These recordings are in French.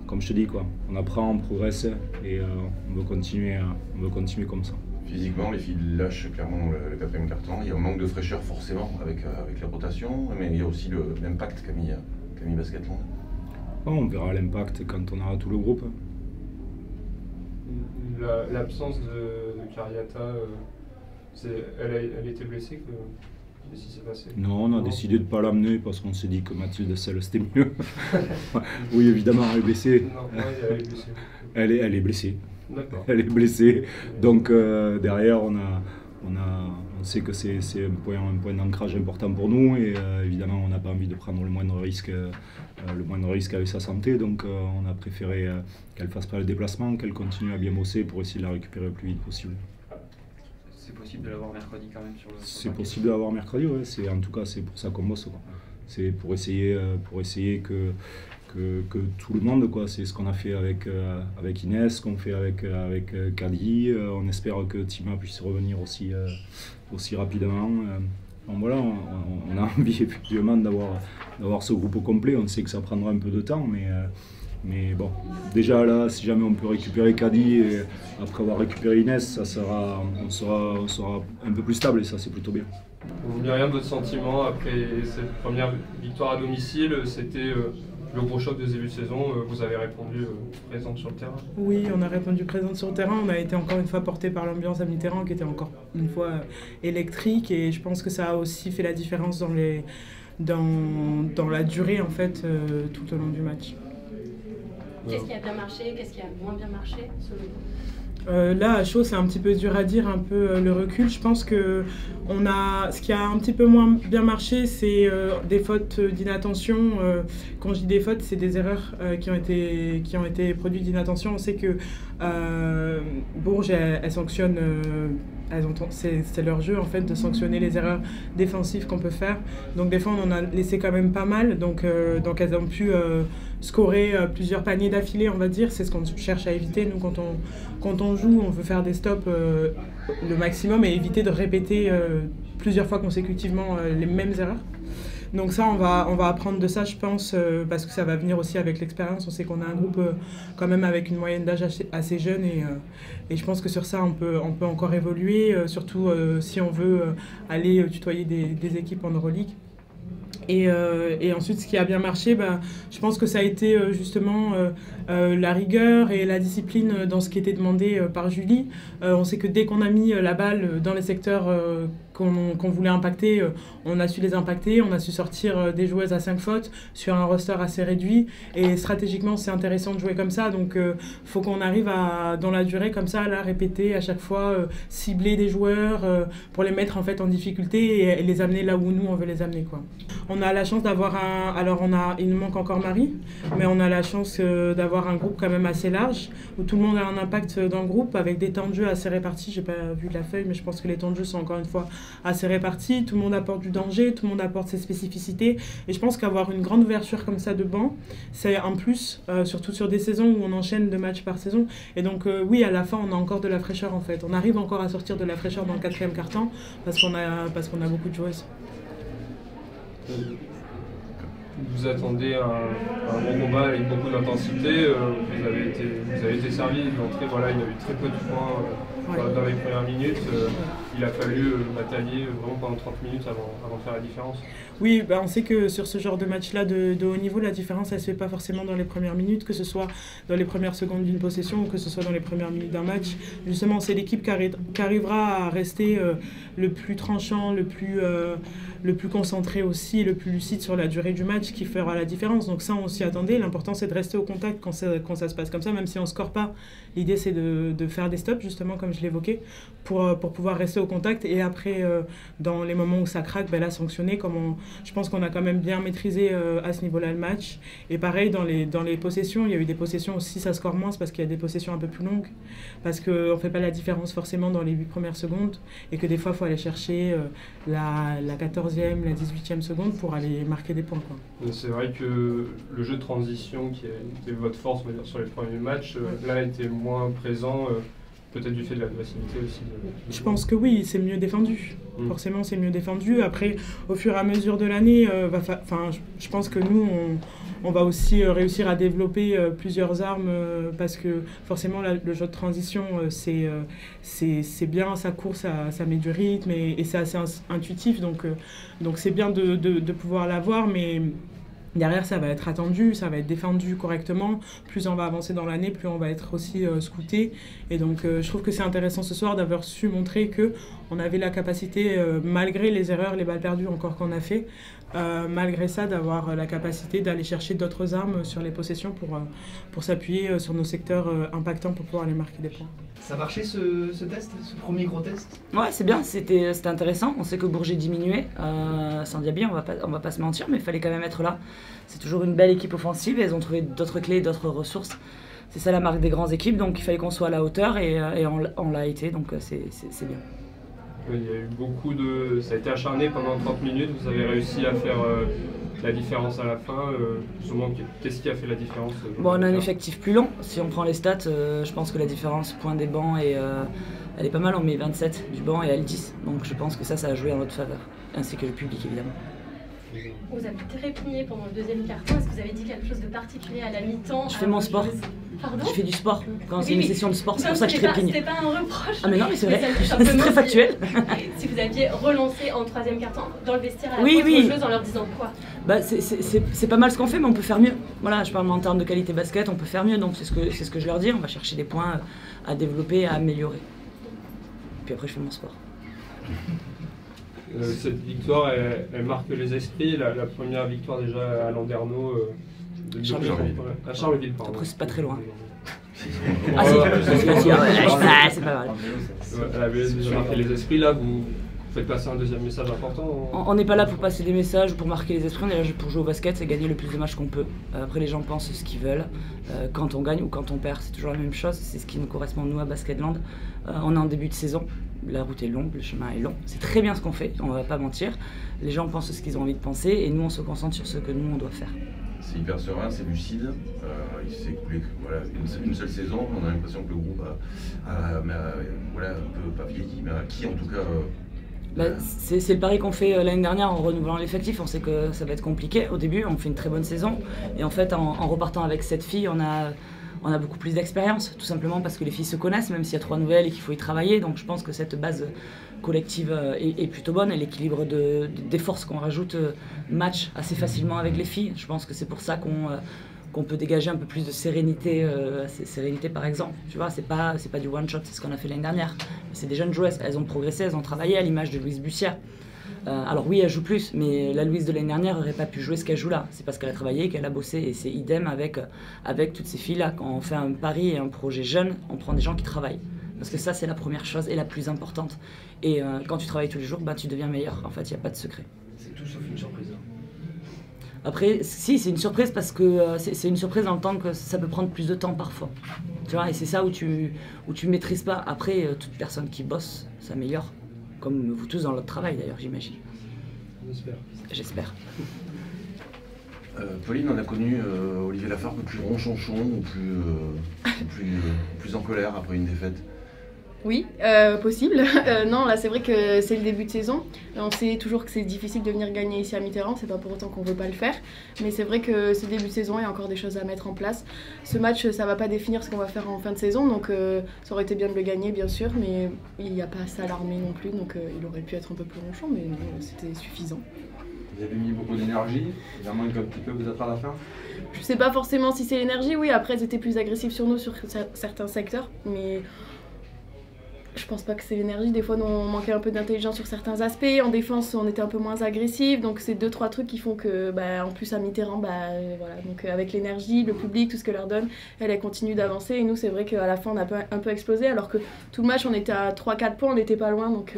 Comme je te dis, quoi, on apprend, on progresse et on veut continuer comme ça. Physiquement, les filles lâchent clairement le quatrième quart-temps. Il y a un manque de fraîcheur forcément avec les rotations, mais il y a aussi l'impact qu'a mis Basketland. On verra l'impact quand on aura tout le groupe. L'absence de Cariata, elle était blessée. Qu'est-ce qui s'est passé? Non, on a décidé de ne pas l'amener parce qu'on s'est dit que Mathilde Selle c'était mieux. Oui, évidemment, elle est blessée. Non, elle est blessée. Elle est blessée. D'accord. Elle est blessée. Donc derrière, on sait que c'est un point d'ancrage important pour nous et évidemment, on n'a pas envie de prendre le moindre risque avec sa santé. Donc on a préféré qu'elle ne fasse pas le déplacement, qu'elle continue à bien bosser pour essayer de la récupérer le plus vite possible. C'est possible de l'avoir mercredi quand même sur le... C'est possible de l'avoir mercredi, ouais. En tout cas, c'est pour ça qu'on bosse, quoi. C'est pour essayer que tout le monde, quoi. C'est ce qu'on a fait avec Inès, ce qu'on fait avec Kadi. On espère que Tima puisse revenir aussi rapidement. Donc voilà, on a envie effectivement d'avoir ce groupe au complet. On sait que ça prendra un peu de temps, mais bon, déjà là, si jamais on peut récupérer Kadi et après avoir récupéré Inès, on sera un peu plus stable et ça c'est plutôt bien. Myriam, votre sentiment après cette première victoire à domicile, c'était le gros choc de début de saison. Vous avez répondu présente sur le terrain? Oui, on a répondu présente sur le terrain. On a été encore une fois porté par l'ambiance à mi-terrain qui était encore une fois électrique et je pense que ça a aussi fait la différence dans la durée en fait tout au long du match. Qu'est-ce qui a bien marché, qu'est-ce qui a moins bien marché selon vous? Là, à chaud, c'est un petit peu dur à dire, un peu le recul. Je pense que ce qui a un petit peu moins bien marché, c'est des fautes d'inattention. Quand je dis des fautes, c'est des erreurs qui ont été produites d'inattention. On sait que Bourges, elles sanctionnent, c'est leur jeu en fait de sanctionner les erreurs défensives qu'on peut faire. Donc des fois, on en a laissé quand même pas mal. Donc elles ont pu scorer plusieurs paniers d'affilée, on va dire. C'est ce qu'on cherche à éviter. Nous, quand on joue, on veut faire des stops le maximum et éviter de répéter plusieurs fois consécutivement les mêmes erreurs. Donc ça, on va apprendre de ça, je pense, parce que ça va venir aussi avec l'expérience. On sait qu'on a un groupe quand même avec une moyenne d'âge assez jeune et je pense que sur ça, on peut encore évoluer, surtout si on veut aller tutoyer des équipes en Euroleague. Et ensuite, ce qui a bien marché, je pense que ça a été justement la rigueur et la discipline dans ce qui était demandé par Julie. On sait que dès qu'on a mis la balle dans les secteurs qu'on voulait impacter, on a su les impacter, on a su sortir des joueuses à 5 fautes sur un roster assez réduit. Et stratégiquement, c'est intéressant de jouer comme ça. Donc, faut qu'on arrive dans la durée comme ça, à répéter à chaque fois, cibler des joueurs pour les mettre en fait en difficulté et les amener là où nous, on veut les amener, quoi. On a la chance d'avoir il nous manque encore Marie, mais on a la chance d'avoir un groupe quand même assez large, où tout le monde a un impact dans le groupe, avec des temps de jeu assez répartis. J'ai pas vu la feuille, mais je pense que les temps de jeu sont encore une fois assez répartis. Tout le monde apporte du danger, tout le monde apporte ses spécificités. Et je pense qu'avoir une grande ouverture comme ça de banc, c'est un plus, surtout sur des saisons où on enchaîne 2 matchs par saison. Et donc oui, à la fin, on a encore de la fraîcheur en fait. On arrive encore à sortir de la fraîcheur dans le 4e quart-temps, parce qu'on a beaucoup de joueuses. Vous attendez un bon combat avec beaucoup d'intensité. Vous avez été servi d'entrée. Voilà, il y a eu très peu de points dans les premières minutes. Il a fallu batailler vraiment pendant 30 minutes avant de faire la différence. Oui, on sait que sur ce genre de match-là de haut niveau, la différence, elle ne se fait pas forcément dans les premières minutes, que ce soit dans les premières secondes d'une possession ou que ce soit dans les premières minutes d'un match. Justement, c'est l'équipe qui arrivera à rester le plus tranchant, le plus concentré aussi, le plus lucide sur la durée du match qui fera la différence. Donc ça, on s'y attendait. L'important, c'est de rester au contact quand ça se passe comme ça, même si on ne score pas. L'idée, c'est de faire des stops, justement, comme je l'évoquais, pour pouvoir rester au contact. Et après, dans les moments où ça craque, là, sanctionner. Je pense qu'on a quand même bien maîtrisé à ce niveau-là le match. Et pareil, dans les possessions, il y a eu des possessions aussi, ça score moins, c'est parce qu'il y a des possessions un peu plus longues, parce qu'on ne fait pas la différence forcément dans les 8 premières secondes, et que des fois, il faut aller chercher la 14e, la 18e seconde pour aller marquer des points, quoi. C'est vrai que le jeu de transition, qui était votre force, on va dire, sur les premiers matchs, là, était moins présent. Peut-être du fait de l'agressivité aussi. Je pense que oui, c'est mieux défendu. Forcément, c'est mieux défendu. Après, au fur et à mesure de l'année, je pense que nous, on va aussi réussir à développer plusieurs armes parce que forcément le jeu de transition c'est bien, ça court, ça met du rythme et c'est assez intuitif donc c'est bien de pouvoir l'avoir mais derrière, ça va être attendu, ça va être défendu correctement. Plus on va avancer dans l'année, plus on va être aussi scouté. Et donc, je trouve que c'est intéressant ce soir d'avoir su montrer qu'on avait la capacité, malgré les erreurs, les balles perdues encore qu'on a fait, malgré ça, d'avoir la capacité d'aller chercher d'autres armes sur les possessions pour s'appuyer sur nos secteurs impactants pour pouvoir aller marquer des points. Ça a marché ce test, ce premier gros test? Ouais, c'est bien, c'était intéressant. On sait que Bourget diminuait. Sans Diaby, on va pas se mentir, mais il fallait quand même être là. C'est toujours une belle équipe offensive et elles ont trouvé d'autres clés, d'autres ressources. C'est ça la marque des grandes équipes, donc il fallait qu'on soit à la hauteur et on l'a été, donc c'est bien. Il y a eu beaucoup de... Ça a été acharné pendant 30 minutes, vous avez réussi à faire la différence à la fin. Justement, qu'est-ce qui a fait la différence? Bon, on a un effectif plus long. Si on prend les stats, je pense que la différence point des bancs, elle est pas mal. On met 27 du banc et elle 10. Donc je pense que ça a joué en notre faveur, ainsi que le public évidemment. Vous avez trépigné pendant le deuxième quart-temps. Est-ce que vous avez dit quelque chose de particulier à la mi-temps? Je fais mon sport. Pardon? Je fais du sport. Quand c'est une session de sport, c'est pour ça que je trépigne. C'était pas un reproche. Ah mais non, mais c'est vrai, c'est très factuel. Si vous aviez relancé en troisième quart-temps dans le vestiaire à la joueuse en leur disant quoi? Bah, c'est pas mal ce qu'on fait, mais on peut faire mieux. Voilà, je parle en termes de qualité basket, on peut faire mieux. Donc c'est ce que je leur dis. On va chercher des points à développer, à améliorer. Puis après, je fais mon sport. Cette victoire, elle marque les esprits. La première victoire déjà à Landerneau à Charleville. Après, c'est pas très loin. Ah, c'est pas mal. Elle avait déjà marqué les esprits. Là, vous faites passer un deuxième message important. On n'est pas là pour passer des messages ou pour marquer les esprits. On est là pour jouer au basket et gagner le plus de matchs qu'on peut. Après, les gens pensent ce qu'ils veulent. Quand on gagne ou quand on perd, c'est toujours la même chose. C'est ce qui nous correspond, nous, à Basketland. On est en début de saison. La route est longue, le chemin est long. C'est très bien ce qu'on fait, on va pas mentir. Les gens pensent ce qu'ils ont envie de penser et nous, on se concentre sur ce que nous, on doit faire. C'est hyper serein, c'est lucide. Il s'est écoulé une seule saison. On a l'impression que le groupe a un peu pas vieilli, mais acquis en tout cas. C'est le pari qu'on fait l'année dernière en renouvelant l'effectif. On sait que ça va être compliqué. Au début, on fait une très bonne saison. Et en fait, en repartant avec 7 filles, on a beaucoup plus d'expérience, tout simplement parce que les filles se connaissent, même s'il y a 3 nouvelles et qu'il faut y travailler. Donc je pense que cette base collective est plutôt bonne et l'équilibre des forces qu'on rajoute match assez facilement avec les filles. Je pense que c'est pour ça qu'on peut dégager un peu plus de sérénité, sérénité par exemple. Tu vois, c'est pas du one shot, c'est ce qu'on a fait l'année dernière. C'est des jeunes joueuses, elles ont progressé, elles ont travaillé à l'image de Louise Bussière. Alors oui, elle joue plus, mais la Louise de l'année dernière n'aurait pas pu jouer ce qu'elle joue là. C'est parce qu'elle a travaillé, qu'elle a bossé, et c'est idem avec toutes ces filles-là. Quand on fait un pari et un projet jeune, on prend des gens qui travaillent. Parce que ça, c'est la première chose et la plus importante. Et quand tu travailles tous les jours, tu deviens meilleur. En fait, il n'y a pas de secret. C'est tout sauf une surprise. Après, si, c'est une surprise parce que c'est une surprise dans le temps que ça peut prendre plus de temps parfois. Tu vois, et c'est ça où tu maîtrises pas. Après, toute personne qui bosse s'améliore. Comme vous tous dans votre travail d'ailleurs, j'imagine. J'espère. Pauline, on a connu Olivier Lafargue plus ronchonchon ou plus en colère après une défaite. Oui, possible. Non, là c'est vrai que c'est le début de saison. On sait toujours que c'est difficile de venir gagner ici à Mitterrand, c'est pas pour autant qu'on veut pas le faire. Mais c'est vrai que c'est le début de saison, il y a encore des choses à mettre en place. Ce match, ça va pas définir ce qu'on va faire en fin de saison, donc ça aurait été bien de le gagner bien sûr, mais il n'y a pas à s'alarmer non plus, donc il aurait pu être un peu plus ronchon, mais c'était suffisant. Vous avez mis beaucoup d'énergie, il en manque un petit peu peut-être à la fin. Je sais pas forcément si c'est l'énergie, oui, après ils étaient plus agressifs sur nous sur certains secteurs, mais je pense pas que c'est l'énergie. Des fois, on manquait un peu d'intelligence sur certains aspects. En défense, on était un peu moins agressif. Donc, c'est 2-3 trucs qui font que, en plus, à Mitterrand, voilà. Donc, avec l'énergie, le public, tout ce que leur donne, elle continue d'avancer. Et nous, c'est vrai qu'à la fin, on a un peu explosé. Alors que tout le match, on était à 3-4 points, on n'était pas loin. Donc,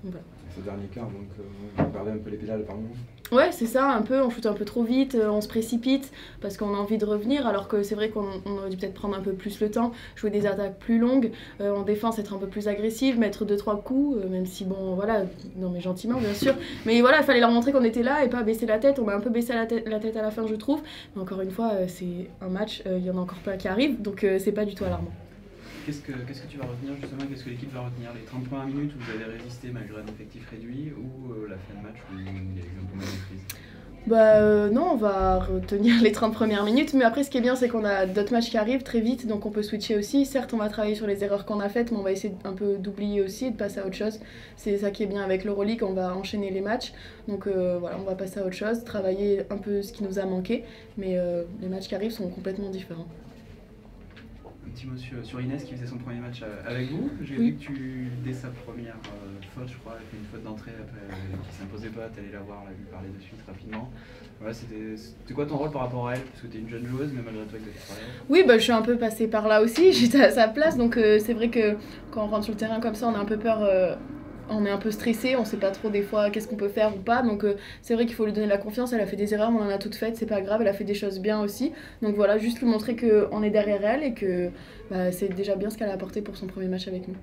voilà. Ce dernier quart, donc, vous perdez un peu les pédales par moment. Ouais, c'est ça, un peu, on shoot un peu trop vite, on se précipite parce qu'on a envie de revenir, alors que c'est vrai qu'on aurait dû peut-être prendre un peu plus le temps, jouer des attaques plus longues, en défense être un peu plus agressif, mettre 2-3 coups, même si bon, voilà, non mais gentiment bien sûr, mais voilà, il fallait leur montrer qu'on était là et pas baisser la tête, on a un peu baissé la tête à la fin je trouve, mais encore une fois, c'est un match, il y en a encore plein qui arrivent, donc c'est pas du tout alarmant. Qu'est-ce que tu vas retenir justement, qu'est-ce que l'équipe va retenir? Les 30 premières minutes où vous avez résisté malgré un effectif réduit ou la fin de match où il y a eu un peu moins de crise? Non, on va retenir les 30 premières minutes, mais après ce qui est bien c'est qu'on a d'autres matchs qui arrivent très vite, donc on peut switcher aussi. Certes on va travailler sur les erreurs qu'on a faites, mais on va essayer un peu d'oublier aussi et de passer à autre chose. C'est ça qui est bien avec l'Euroleague, on va enchaîner les matchs, donc voilà, on va passer à autre chose, travailler un peu ce qui nous a manqué, mais les matchs qui arrivent sont complètement différents. Un petit mot sur Inès qui faisait son premier match avec vous. J'ai vu que dès sa première faute, je crois, elle fait une faute d'entrée après, qui s'imposait pas, t'allais la voir, on l'a vu parler de suite rapidement. Voilà, c'était quoi ton rôle par rapport à elle? Parce que t'es une jeune joueuse, mais malgré toi, que t'es Oui, je suis un peu passée par là aussi, j'étais à sa place, donc c'est vrai que quand on rentre sur le terrain comme ça, on a un peu peur. On est un peu stressé, on sait pas trop des fois qu'est-ce qu'on peut faire ou pas, donc c'est vrai qu'il faut lui donner la confiance. Elle a fait des erreurs, mais on en a toutes faites, c'est pas grave, elle a fait des choses bien aussi, donc voilà, juste lui montrer qu'on est derrière elle et que c'est déjà bien ce qu'elle a apporté pour son premier match avec nous.